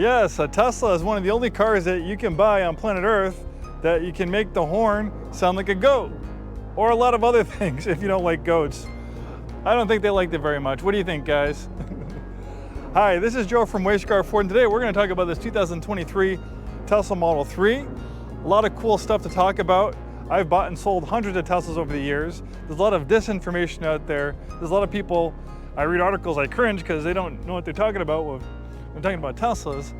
Yes, a Tesla is one of the only cars that you can buy on planet Earth that you can make the horn sound like a goat, or a lot of other things if you don't like goats. I don't think they liked it very much. What do you think, guys? Hi, this is Joe from Scarff Ford, and today we're going to talk about this 2023 Tesla Model 3. A lot of cool stuff to talk about. I've bought and sold hundreds of Teslas over the years. There's a lot of disinformation out there. There's a lot of people, I read articles, I cringe because they don't know what they're talking about when talking about Teslas.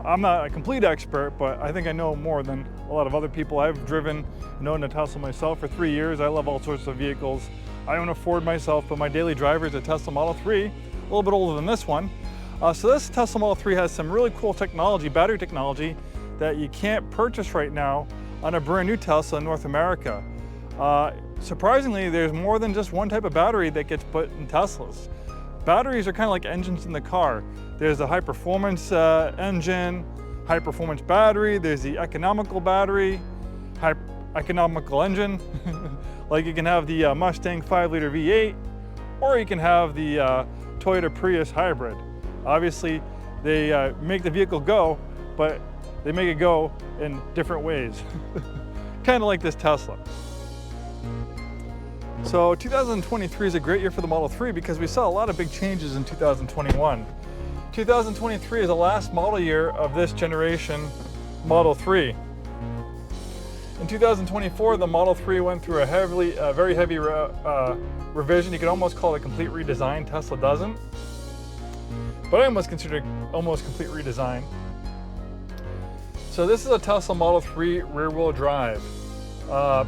I'm not a complete expert, but I think I know more than a lot of other people. I've driven and owned a Tesla myself for 3 years. I love all sorts of vehicles. I own a Ford myself, but my daily driver is a Tesla Model 3, a little bit older than this one. So this Tesla Model 3 has some really cool technology, battery technology, that you can't purchase right now on a brand new Tesla in North America. Surprisingly, there's more than just one type of battery that gets put in Teslas. Batteries are kind of like engines in the car. There's a high performance engine, high performance battery, there's the economical battery, high economical engine. Like you can have the Mustang 5-liter V8, or you can have the Toyota Prius hybrid. Obviously, they make the vehicle go, but they make it go in different ways. Kind of like this Tesla. So 2023 is a great year for the Model 3 because we saw a lot of big changes in 2021. 2023 is the last model year of this generation Model 3. In 2024, the Model 3 went through a very heavy revision. You could almost call it a complete redesign. Tesla doesn't, but I almost consider it almost complete redesign. So this is a Tesla Model 3 rear-wheel drive,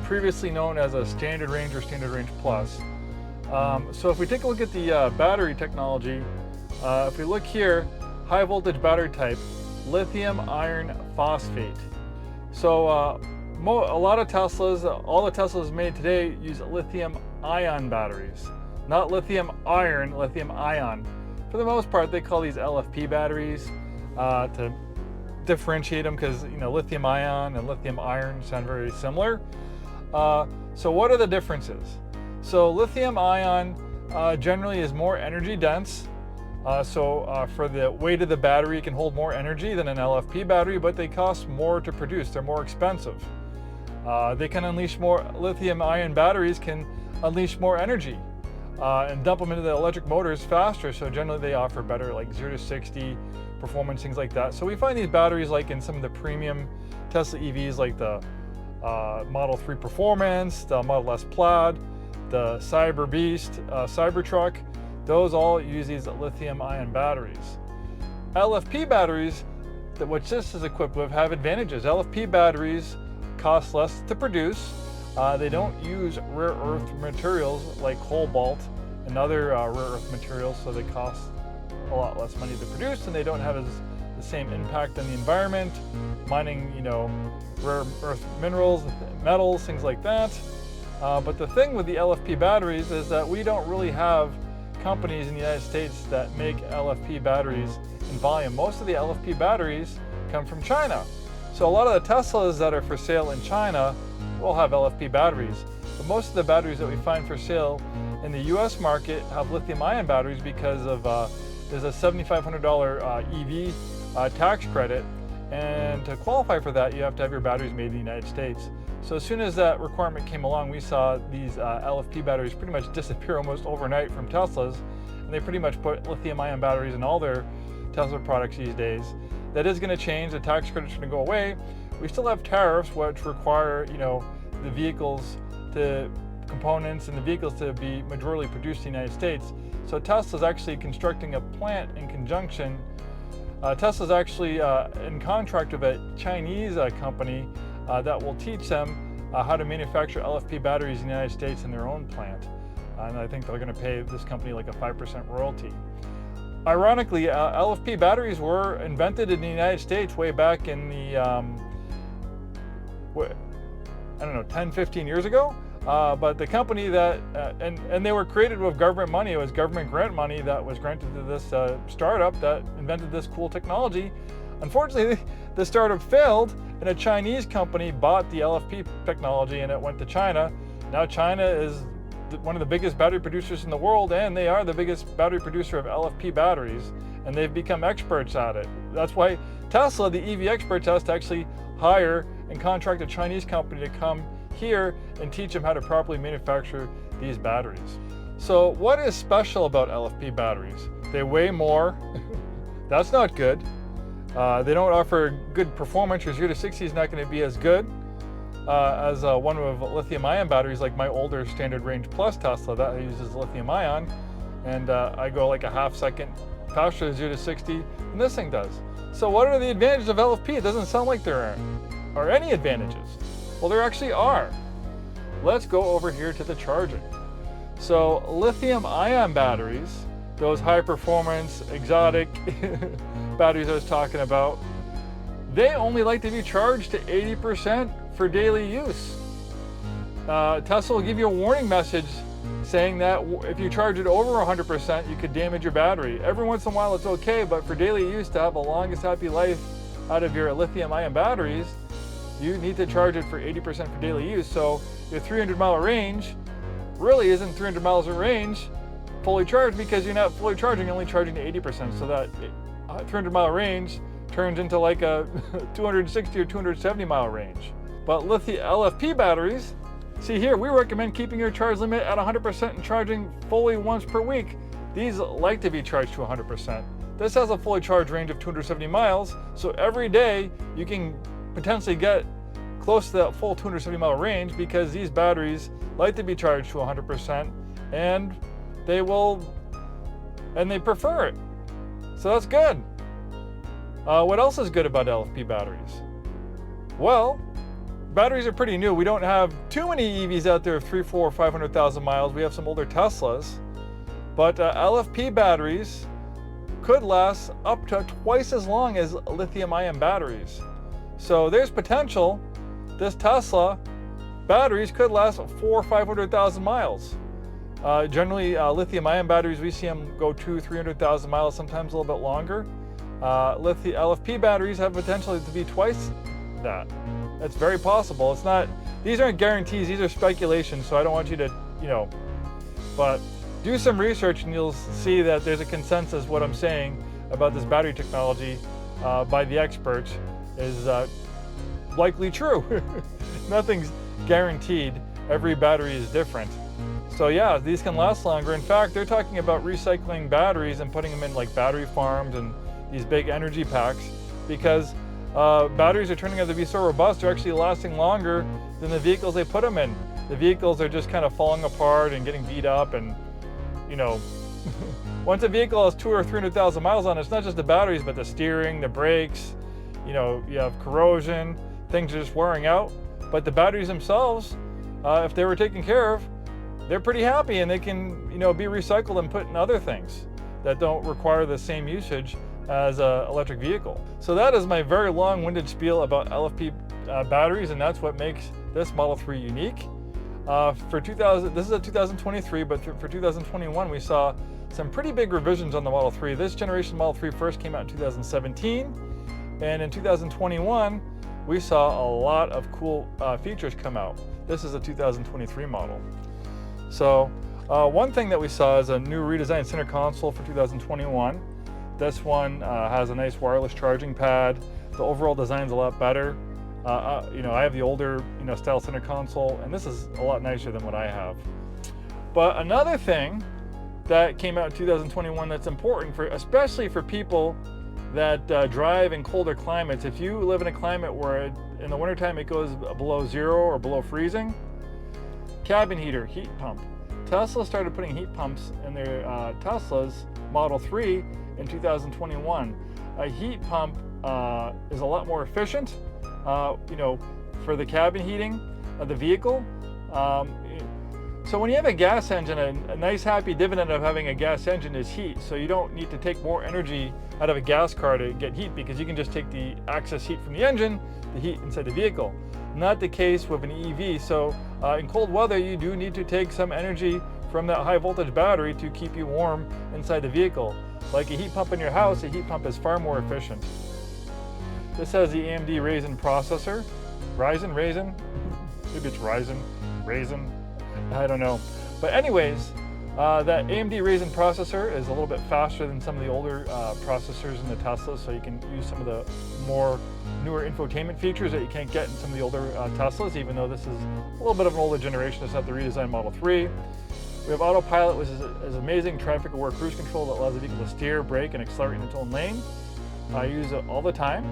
previously known as a Standard Range or Standard Range Plus. So if we take a look at the battery technology, if we look here, high voltage battery type, lithium iron phosphate. So a lot of Teslas, all the Teslas made today use lithium-ion batteries, not lithium iron, lithium-ion. For the most part, they call these LFP batteries to differentiate them because, you know, lithium ion and lithium iron sound very similar. So what are the differences? So lithium ion generally is more energy dense. For the weight of the battery, it can hold more energy than an LFP battery, but they cost more to produce. They're more expensive. They can unleash more, lithium ion batteries can unleash more energy and dump them into the electric motors faster. So generally they offer better, like 0 to 60 performance, things like that. So we find these batteries like in some of the premium Tesla EVs, like the Model 3 Performance, the Model S Plaid, the Cyber Beast, Cybertruck. Those all use these lithium-ion batteries. LFP batteries, which this is equipped with, have advantages. LFP batteries cost less to produce. They don't use rare earth materials like cobalt and other rare earth materials, so they cost a lot less money to produce, and they don't have the same impact on the environment, mining, you know, rare earth minerals, metals, things like that. But the thing with the LFP batteries is that we don't really have companies in the United States that make LFP batteries in volume. Most of the LFP batteries come from China. So a lot of the Teslas that are for sale in China will have LFP batteries. But most of the batteries that we find for sale in the US market have lithium-ion batteries because of there's a $7,500 EV tax credit, and to qualify for that, you have to have your batteries made in the United States. So as soon as that requirement came along, we saw these LFP batteries pretty much disappear almost overnight from Teslas, and they pretty much put lithium-ion batteries in all their Tesla products these days. That is going to change. The tax credit's going to go away. We still have tariffs which require, you know, the vehicles components and the vehicles to be majorly produced in the United States. So Tesla's actually constructing a plant in conjunction. Tesla's actually in contract with a Chinese company that will teach them how to manufacture LFP batteries in the United States in their own plant. And I think they're going to pay this company like a 5% royalty. Ironically, LFP batteries were invented in the United States way back in the, I don't know, 10, 15 years ago. But the company that, and they were created with government money. It was government grant money that was granted to this startup that invented this cool technology. Unfortunately, the startup failed, and a Chinese company bought the LFP technology, and it went to China. Now China is one of the biggest battery producers in the world, and they are the biggest battery producer of LFP batteries. and they've become experts at it. That's why Tesla, the EV experts, has to actually hire and contract a Chinese company to come here and teach them how to properly manufacture these batteries. So what is special about LFP batteries? They weigh more. That's not good. They don't offer good performance. Your 0 to 60 is not going to be as good as one of lithium-ion batteries, like my older Standard Range Plus Tesla that uses lithium-ion, and I go like a half second faster 0 to 60 than this thing does. So what are the advantages of LFP? It doesn't sound like there are any advantages. Well, there actually are. Let's go over here to the charging. So lithium-ion batteries, those high-performance, exotic batteries I was talking about, they only like to be charged to 80% for daily use. Tesla will give you a warning message saying that if you charge it over 100%, you could damage your battery. Every once in a while it's okay, but for daily use, to have the longest happy life out of your lithium-ion batteries, you need to charge it for 80% for daily use. So your 300-mile range really isn't 300 miles of range fully charged, because you're not fully charging, you're only charging to 80%. So that 300-mile range turns into like a 260 or 270-mile range. But LFP batteries, see here, we recommend keeping your charge limit at 100% and charging fully once per week. These like to be charged to 100%. This has a fully charged range of 270 miles, so every day you can potentially get close to that full 270-mile range, because these batteries like to be charged to 100%, and they prefer it. So that's good. What else is good about LFP batteries? Well, batteries are pretty new. We don't have too many EVs out there of 300, 400, 500,000 miles. We have some older Teslas, but LFP batteries could last up to twice as long as lithium-ion batteries. So there's potential. This Tesla batteries could last 400 or 500,000 miles. Generally, lithium-ion batteries, we see them go 200, 300,000 miles, sometimes a little bit longer. LFP batteries have potential to be twice that. That's very possible. It's not, these aren't guarantees, these are speculations, so I don't want you to, but do some research and you'll see that there's a consensus. What I'm saying about this battery technology by the experts is likely true. Nothing's guaranteed. Every battery is different. So yeah, these can last longer. In fact, they're talking about recycling batteries and putting them in like battery farms and these big energy packs, because batteries are turning out to be so robust, they're actually lasting longer than the vehicles they put them in. The vehicles are just kind of falling apart and getting beat up, and once a vehicle has 200,000 or 300,000 miles on it, it's not just the batteries, but the steering, the brakes, you have corrosion, things are just wearing out. But the batteries themselves, if they were taken care of, they're pretty happy, and they can be recycled and put in other things that don't require the same usage as an electric vehicle. So that is my very long-winded spiel about LFP batteries, and that's what makes this Model 3 unique. This is a 2023, but for 2021 we saw some pretty big revisions on the Model 3. This generation Model 3 first came out in 2017, and in 2021 we saw a lot of cool features come out. This is a 2023 model. So one thing that we saw is a new redesigned center console for 2021. This one has a nice wireless charging pad. The overall design's a lot better. I have the older style center console, and this is a lot nicer than what I have. But another thing that came out in 2021 that's important, especially for people that drive in colder climates. If you live in a climate where in the wintertime it goes below zero or below freezing, cabin heater, heat pump. Tesla started putting heat pumps in their Teslas Model 3 in 2021. A heat pump is a lot more efficient, for the cabin heating of the vehicle. So when you have a gas engine, a nice happy dividend of having a gas engine is heat. So you don't need to take more energy out of a gas car to get heat, because you can just take the excess heat from the engine to heat inside the vehicle. Not the case with an EV. So in cold weather, you do need to take some energy from that high voltage battery to keep you warm inside the vehicle. Like a heat pump in your house, a heat pump is far more efficient. This has the AMD Ryzen processor. Ryzen? Maybe it's Ryzen, I don't know. But anyways, That AMD Ryzen processor is a little bit faster than some of the older processors in the Tesla, so you can use some of the more newer infotainment features that you can't get in some of the older Teslas, even though this is a little bit of an older generation. It's not the redesigned Model 3. We have Autopilot, which is amazing traffic-aware cruise control that allows the vehicle to steer, brake, and accelerate in its own lane. I use it all the time.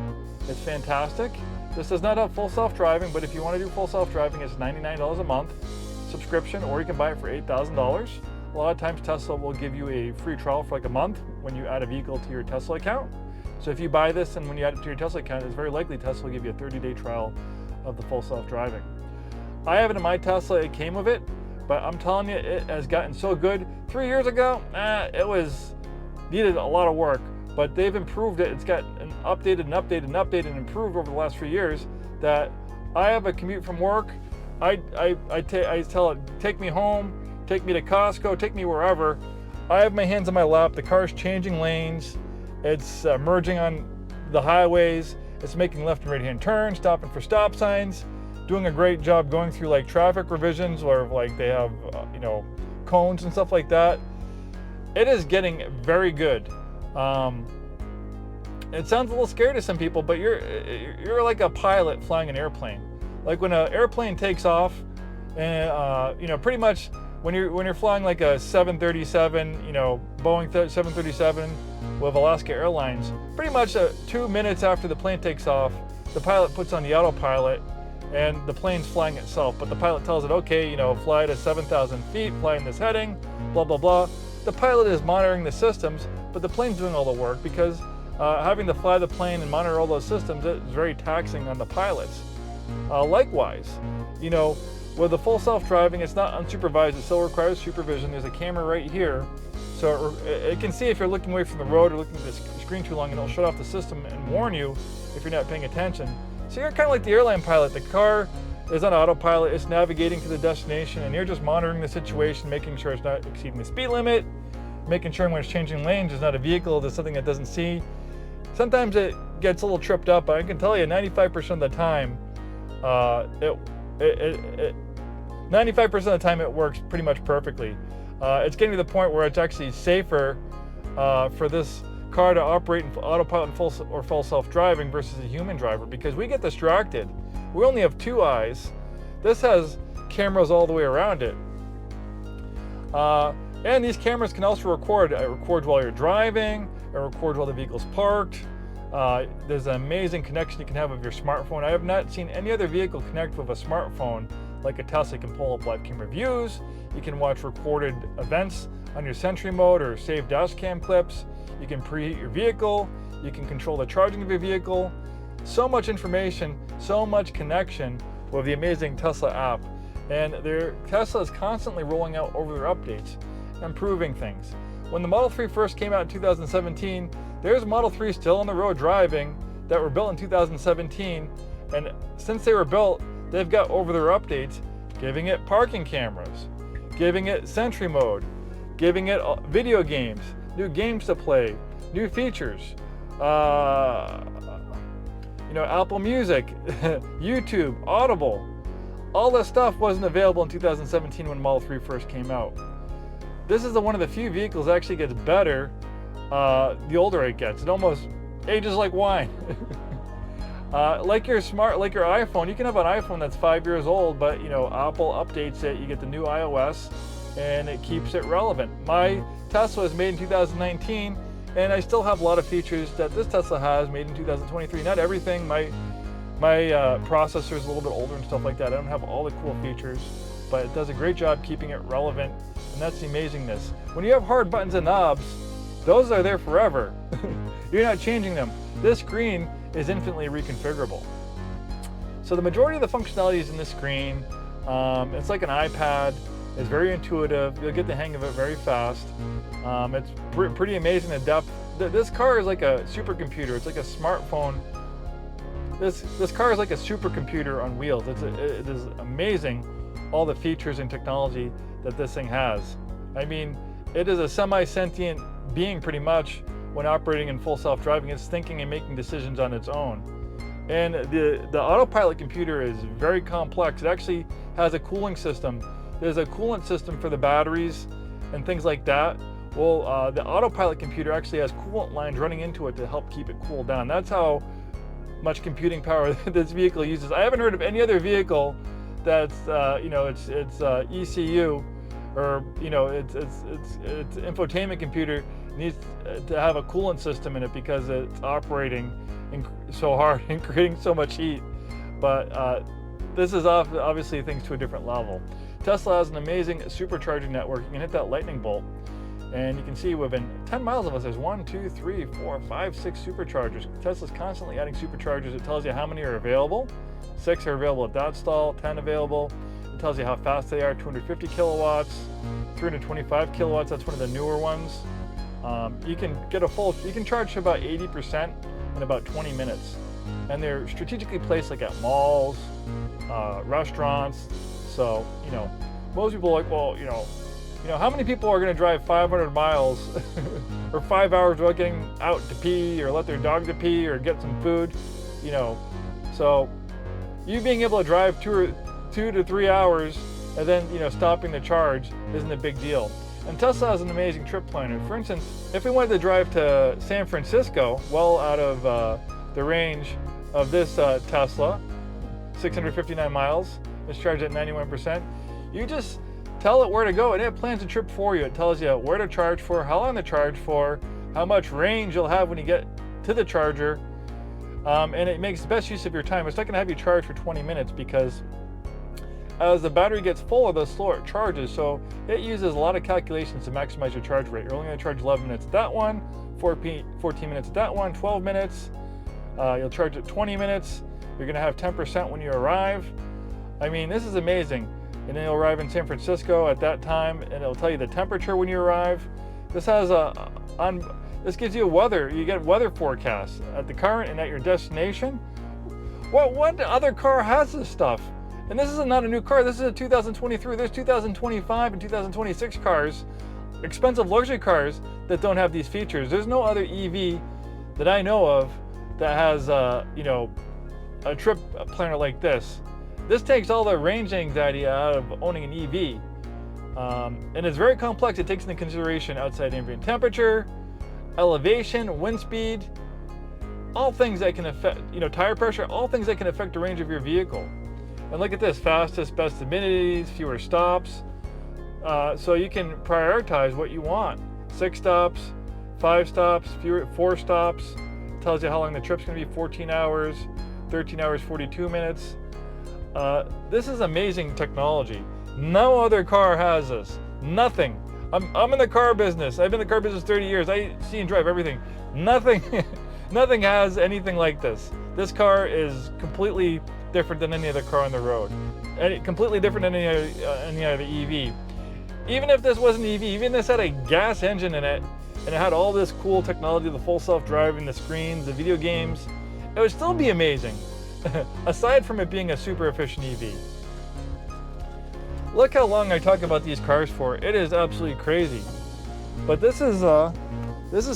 It's fantastic. This does not have full self-driving, but if you want to do full self-driving, it's $99 a month subscription, or you can buy it for $8,000. A lot of times Tesla will give you a free trial for like a month when you add a vehicle to your Tesla account. So if you buy this and when you add it to your Tesla account, it's very likely Tesla will give you a 30-day trial of the full self-driving. I have it in my Tesla, it came with it, but I'm telling you, it has gotten so good. 3 years ago, it needed a lot of work, but they've improved it. It's got updated and improved over the last 3 years that I have a commute from work. I tell it, take me home, take me to Costco, take me wherever. I have my hands on my lap, the car's changing lanes, it's merging on the highways, it's making left and right hand turns, stopping for stop signs, doing a great job going through like traffic revisions where like they have cones and stuff like that. It is getting very good. It sounds a little scary to some people, but you're like a pilot flying an airplane. Like when an airplane takes off, and pretty much when you're flying like a 737, Boeing 737 with Alaska Airlines, pretty much 2 minutes after the plane takes off, the pilot puts on the autopilot and the plane's flying itself. But the pilot tells it, okay, fly to 7,000 feet, fly in this heading, blah, blah, blah. The pilot is monitoring the systems, but the plane's doing all the work because having to fly the plane and monitor all those systems is very taxing on the pilots. Likewise, with the full self-driving, it's not unsupervised, it still requires supervision. There's a camera right here, so it can see if you're looking away from the road or looking at the screen too long, and it'll shut off the system and warn you if you're not paying attention. So you're kind of like the airline pilot. The car is on autopilot, it's navigating to the destination, and you're just monitoring the situation, making sure it's not exceeding the speed limit, making sure when it's changing lanes, there's not a vehicle, there's something that doesn't see. Sometimes it gets a little tripped up, but I can tell you 95% of the time, 95% of the time it works pretty much perfectly. It's getting to the point where it's actually safer for this car to operate in autopilot or full self-driving versus a human driver, because we get distracted. We only have 2 eyes. This has cameras all the way around it. And these cameras can also record. It records while you're driving, it records while the vehicle's parked. There's an amazing connection you can have with your smartphone. I have not seen any other vehicle connect with a smartphone like a Tesla. You can pull up live camera views, you can watch recorded events on your Sentry mode or save dash cam clips, you can preheat your vehicle, you can control the charging of your vehicle. So much information, so much connection with the amazing Tesla app. And Tesla is constantly rolling out over-the-air updates, improving things. When the Model 3 first came out in 2017, there's Model 3 still on the road driving that were built in 2017, and since they were built, they've got over-the-air updates, giving it parking cameras, giving it Sentry mode, giving it video games, new games to play, new features, Apple Music, YouTube, Audible. All this stuff wasn't available in 2017 when Model 3 first came out. This is one of the few vehicles that actually gets better the older it gets. It almost ages like wine. Like your iPhone, you can have an iPhone that's 5 years old, but Apple updates it, you get the new iOS, and it keeps it relevant. My Tesla was made in 2019, and I still have a lot of features that this Tesla has made in 2023. Not everything. My processor is a little bit older and stuff like that. I don't have all the cool features, but it does a great job keeping it relevant, and that's the amazingness. When you have hard buttons and knobs, those are there forever. You're not changing them. This screen is infinitely reconfigurable. So the majority of the functionality is in this screen. It's like an iPad. It's very intuitive. You'll get the hang of it very fast. It's pretty amazing the depth. This car is like a supercomputer. It's like a smartphone. This car is like a supercomputer on wheels. It is amazing all the features and technology that this thing has. I mean, it is a semi-sentient being pretty much when operating in full self-driving. It's thinking and making decisions on its own. And the autopilot computer is very complex. It actually has a cooling system. There's a coolant system for the batteries and things like that. Well, the Autopilot computer actually has coolant lines running into it to help keep it cooled down. That's how much computing power this vehicle uses. I haven't heard of any other vehicle that's it's ECU, or its infotainment computer needs to have a coolant system in it because it's operating so hard and creating so much heat. But this is obviously things to a different level. Tesla has an amazing supercharging network. You can hit that lightning bolt, and you can see within 10 miles of us, there's 1, 2, 3, 4, 5, 6 superchargers. Tesla's constantly adding superchargers. It tells you how many are available. 6 are available at that stall, 10 available. It tells you how fast they are, 250 kilowatts, 325 kilowatts, that's one of the newer ones. You can charge to about 80% in about 20 minutes. And they're strategically placed like at malls, restaurants. So, most people are like, well, how many people are going to drive 500 miles or 5 hours without getting out to pee or let their dog to pee or get some food, So you being able to drive 2 to 3 hours and then, stopping the charge isn't a big deal. And Tesla has an amazing trip planner. For instance, if we wanted to drive to San Francisco, well out of the range of this Tesla, 659 miles, it's charged at 91%, you just tell it where to go and it plans a trip for you. It tells you where to charge for, how long to charge for, how much range you'll have when you get to the charger, and it makes the best use of your time. It's not going to have you charge for 20 minutes because as the battery gets fuller, the slower it charges. So it uses a lot of calculations to maximize your charge rate. You're only going to charge 11 minutes at that one, 14 minutes at that one, 12 minutes. You'll charge it 20 minutes. You're going to have 10% when you arrive. I mean, this is amazing. And then you'll arrive in San Francisco at that time, and it'll tell you the temperature when you arrive. This has this gives you you get weather forecasts at the current and at your destination. What other car has this stuff? And this is not a new car. This is a 2023. There's 2025 and 2026 cars, expensive luxury cars, that don't have these features. There's no other EV that I know of that has a trip planner like this. This takes all the range anxiety out of owning an EV. And it's very complex. It takes into consideration outside ambient temperature, elevation, wind speed, all things that can affect, tire pressure, all things that can affect the range of your vehicle. And look at this, fastest, best amenities, fewer stops. So you can prioritize what you want. 6 stops, 5 stops, 4 stops. Tells you how long the trip's gonna be, 14 hours, 13 hours, 42 minutes. This is amazing technology. No other car has this. Nothing. I'm in the car business. I've been in the car business 30 years. I see and drive everything. Nothing has anything like this. This car is completely different than any other car on the road. And completely different than any other EV. Even if this wasn't EV, even if this had a gas engine in it, and it had all this cool technology, the full self-driving, the screens, the video games, it would still be amazing. Aside from it being a super efficient EV. Look how long I talk about these cars for. It is absolutely crazy. But this is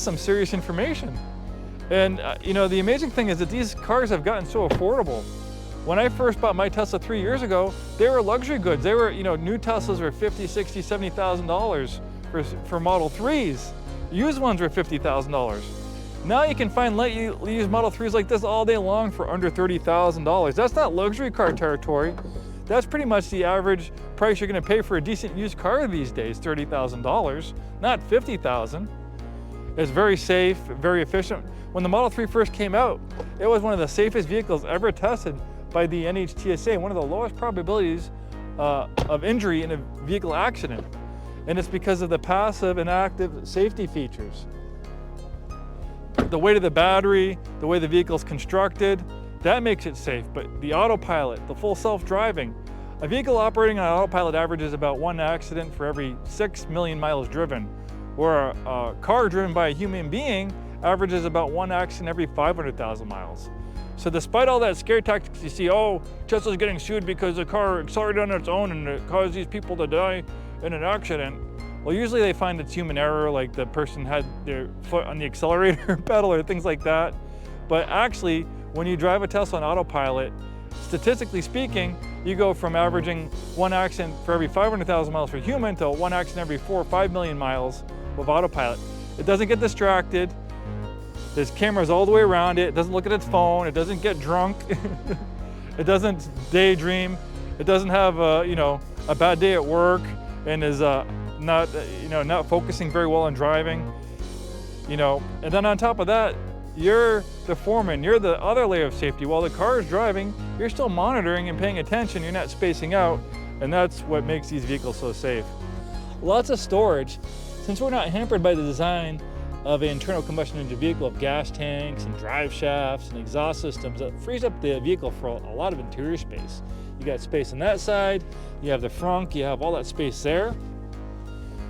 some serious information. And the amazing thing is that these cars have gotten so affordable. When I first bought my Tesla 3 years ago, they were luxury goods. They were, new Teslas were $50,000, $60,000, $70,000 for Model 3s. Used ones were $50,000. Now you can find used Model 3s like this all day long for under $30,000. That's not luxury car territory. That's pretty much the average price you're going to pay for a decent used car these days, $30,000, not $50,000. It's very safe, very efficient. When the Model 3 first came out, it was one of the safest vehicles ever tested by the NHTSA, one of the lowest probabilities of injury in a vehicle accident. And it's because of the passive and active safety features. The weight of the battery, the way the vehicle's constructed, that makes it safe. But the autopilot, the full self-driving, a vehicle operating on autopilot averages about 1 accident for every 6 million miles driven, where a car driven by a human being averages about 1 accident every 500,000 miles. So despite all that scare tactics you see, Tesla's getting sued because the car accelerated on its own and it caused these people to die in an accident. Well, usually they find it's human error, like the person had their foot on the accelerator pedal or things like that. But actually, when you drive a Tesla on autopilot, statistically speaking, you go from averaging 1 accident for every 500,000 miles for human to 1 accident every 4 or 5 million miles with Autopilot. It doesn't get distracted. There's cameras all the way around it. It doesn't look at its phone. It doesn't get drunk. It doesn't daydream. It doesn't have a bad day at work and is not focusing very well on driving. And then on top of that, you're the foreman, you're the other layer of safety. While the car is driving, you're still monitoring and paying attention, you're not spacing out, and that's what makes these vehicles so safe. Lots of storage. Since we're not hampered by the design of an internal combustion engine vehicle of gas tanks and drive shafts and exhaust systems, that frees up the vehicle for a lot of interior space. You got space on that side, you have the frunk, you have all that space there.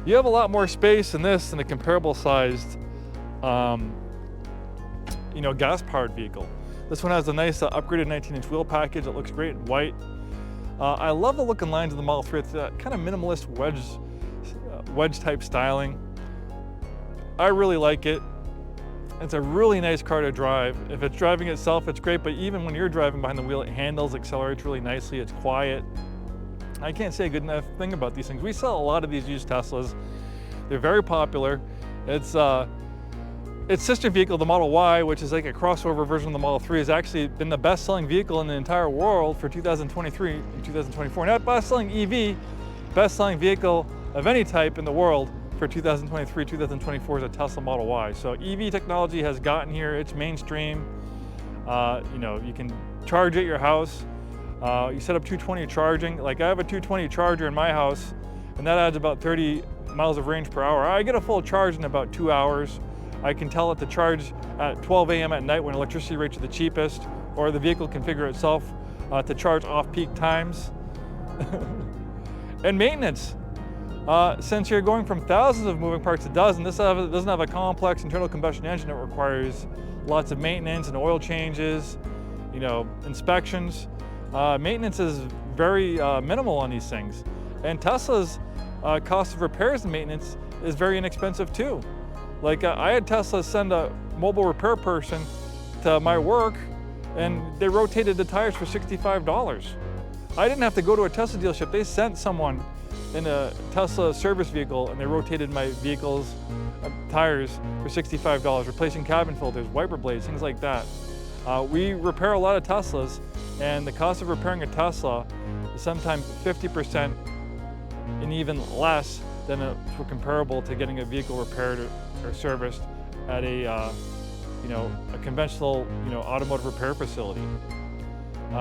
You have a lot more space in this than a comparable sized gas-powered vehicle. This one has a nice upgraded 19-inch wheel package that looks great in white. I love the look and lines of the Model 3. It's that kind of minimalist wedge type styling. I really like it. It's a really nice car to drive. If it's driving itself, it's great, but even when you're driving behind the wheel, it handles, accelerates really nicely, it's quiet. I can't say a good enough thing about these things. We sell a lot of these used Teslas. They're very popular. Its sister vehicle, the Model Y, which is like a crossover version of the Model 3, has actually been the best-selling vehicle in the entire world for 2023 and 2024. Not best-selling EV, best-selling vehicle of any type in the world for 2023, 2024 is a Tesla Model Y. So EV technology has gotten here, it's mainstream. You can charge at your house. You set up 220 charging. Like I have a 220 charger in my house, and that adds about 30 miles of range per hour. I get a full charge in about 2 hours. I can tell it to charge at 12 a.m. at night when electricity rates are the cheapest, or the vehicle configure itself to charge off-peak times. And maintenance. Since you're going from thousands of moving parts to dozens, this doesn't have a complex internal combustion engine that requires lots of maintenance and oil changes, inspections. Maintenance is very minimal on these things. And Tesla's cost of repairs and maintenance is very inexpensive too. Like I had Tesla send a mobile repair person to my work, and they rotated the tires for $65. I didn't have to go to a Tesla dealership. They sent someone in a Tesla service vehicle, and they rotated my vehicle's tires for $65, replacing cabin filters, wiper blades, things like that. We repair a lot of Teslas, and the cost of repairing a Tesla is sometimes 50% and even less than for comparable to getting a vehicle repaired or serviced at a conventional automotive repair facility.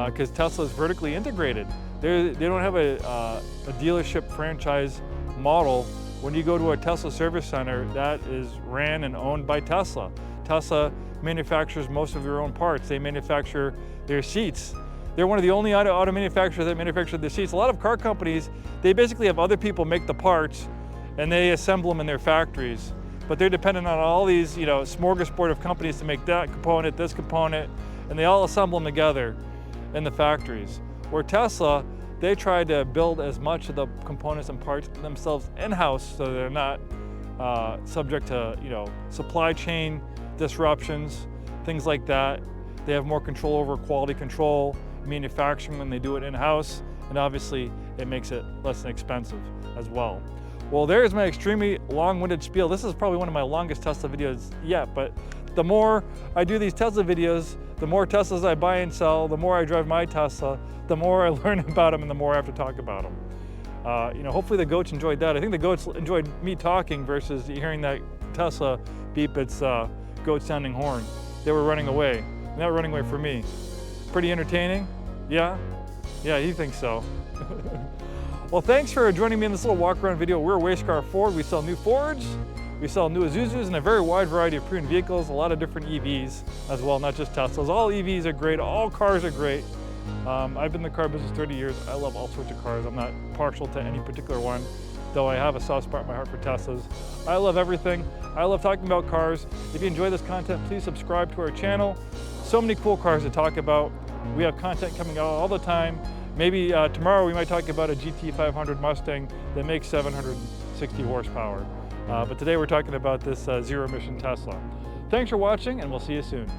Because Tesla is vertically integrated. They don't have a dealership franchise model. When you go to a Tesla service center, that is ran and owned by Tesla. Tesla manufactures most of their own parts. They manufacture their seats. They're one of the only auto manufacturers that manufacture the seats. A lot of car companies, they basically have other people make the parts and they assemble them in their factories. But they're dependent on all these smorgasbord of companies to make that component, this component, and they all assemble them together in the factories. Where Tesla, they try to build as much of the components and parts themselves in-house so they're not subject to supply chain disruptions, things like that. They have more control over quality control, manufacturing when they do it in-house, and obviously it makes it less than expensive as well. Well, there's my extremely long-winded spiel. This is probably one of my longest Tesla videos yet, but the more I do these Tesla videos, the more Teslas I buy and sell, the more I drive my Tesla, the more I learn about them and the more I have to talk about them. Hopefully the goats enjoyed that. I think the goats enjoyed me talking versus hearing that Tesla beep its goat sounding horn. They were running away, not running away from me. Pretty entertaining? Yeah? Yeah, you think so. Well, thanks for joining me in this little walk-around video. We're Scarff Ford. We sell new Fords, we sell new Isuzus, and a very wide variety of pre-owned vehicles, a lot of different EVs as well, not just Teslas. All EVs are great, all cars are great. I've been in the car business 30 years. I love all sorts of cars. I'm not partial to any particular one, though I have a soft spot in my heart for Teslas. I love everything. I love talking about cars. If you enjoy this content, please subscribe to our channel. So many cool cars to talk about. We have content coming out all the time. Maybe tomorrow we might talk about a GT500 Mustang that makes 760 horsepower. But today we're talking about this zero-emission Tesla. Thanks for watching, and we'll see you soon.